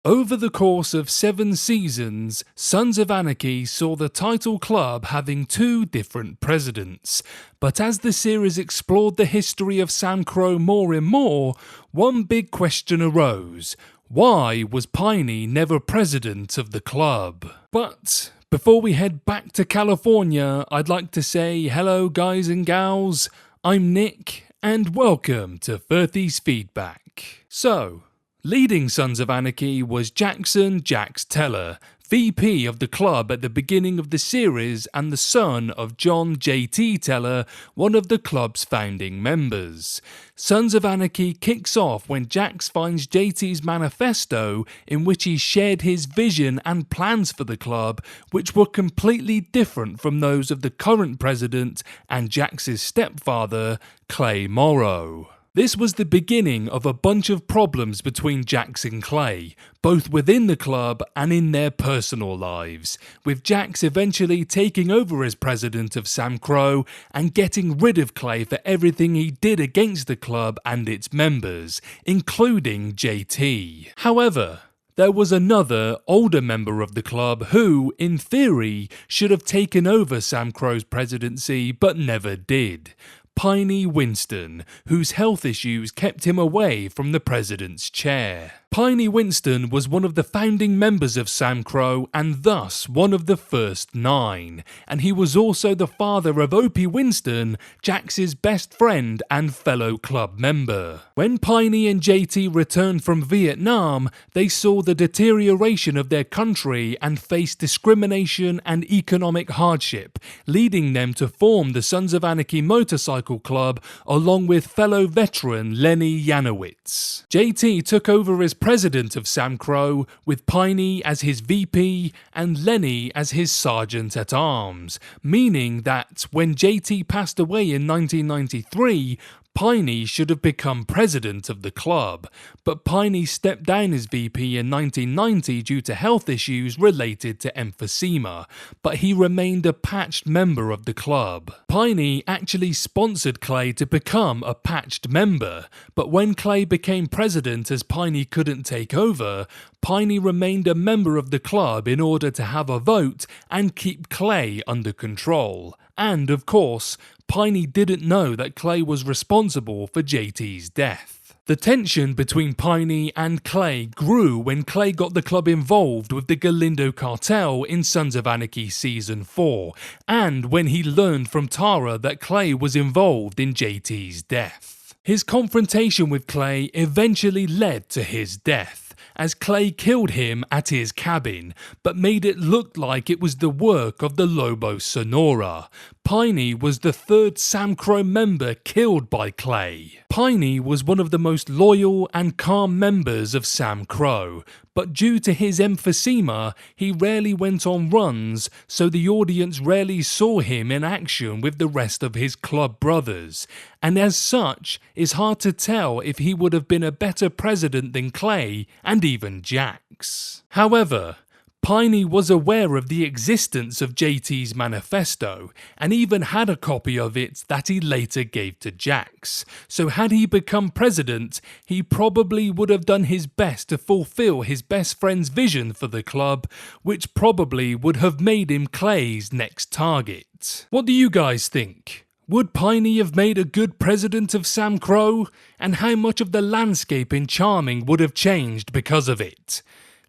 Over the course of 7 seasons, Sons of Anarchy saw the title club having 2 different presidents. But as the series explored the history of SAMCRO more and more, one big question arose. Why was PINEY never president of the club? But before we head back to California, I'd like to say hello guys and gals, I'm Nick, and welcome to 30's Feedback. So, leading Sons of Anarchy was Jackson "Jax" Teller, VP of the club at the beginning of the series and the son of John "JT" Teller, one of the club's founding members. Sons of Anarchy kicks off when Jax finds JT's manifesto, in which he shared his vision and plans for the club, which were completely different from those of the current president and Jax's stepfather, Clay Morrow. This was the beginning of a bunch of problems between Jax and Clay, both within the club and in their personal lives, with Jax eventually taking over as president of SAMCRO and getting rid of Clay for everything he did against the club and its members, including JT. However, there was another, older member of the club who, in theory, should have taken over SAMCRO's presidency but never did. PINEY Winston, whose health issues kept him away from the president's chair. PINEY Winston was one of the founding members of SAMCRO and thus one of the first 9, and he was also the father of Opie Winston, Jax's best friend and fellow club member. When PINEY and JT returned from Vietnam, they saw the deterioration of their country and faced discrimination and economic hardship, leading them to form the Sons of Anarchy Motorcycle Club along with fellow veteran Lenny Janowitz. JT took over as president of SAMCRO, with PINEY as his VP and Lenny as his sergeant-at-arms, meaning that when JT passed away in 1993, PINEY should have become president of the club, but PINEY stepped down as VP in 1990 due to health issues related to emphysema, but he remained a patched member of the club. PINEY actually sponsored Clay to become a patched member, but when Clay became president as PINEY couldn't take over, PINEY remained a member of the club in order to have a vote and keep Clay under control. And, of course, PINEY didn't know that Clay was responsible for JT's death. The tension between PINEY and Clay grew when Clay got the club involved with the Galindo cartel in Sons of Anarchy Season 4, and when he learned from Tara that Clay was involved in JT's death. His confrontation with Clay eventually led to his death, as Clay killed him at his cabin, but made it look like it was the work of the Lobos Sonora. PINEY was the 3rd SAMCRO member killed by Clay. PINEY was one of the most loyal and calm members of SAMCRO, but due to his emphysema, he rarely went on runs, so the audience rarely saw him in action with the rest of his club brothers, and as such, it's hard to tell if he would have been a better president than Clay and even Jax. However, PINEY was aware of the existence of JT's manifesto and even had a copy of it that he later gave to Jax, so had he become president, he probably would have done his best to fulfill his best friend's vision for the club, which probably would have made him Clay's next target. What do you guys think? Would PINEY have made a good president of SAMCRO? And how much of the landscape in Charming would have changed because of it?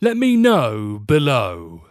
Let me know below.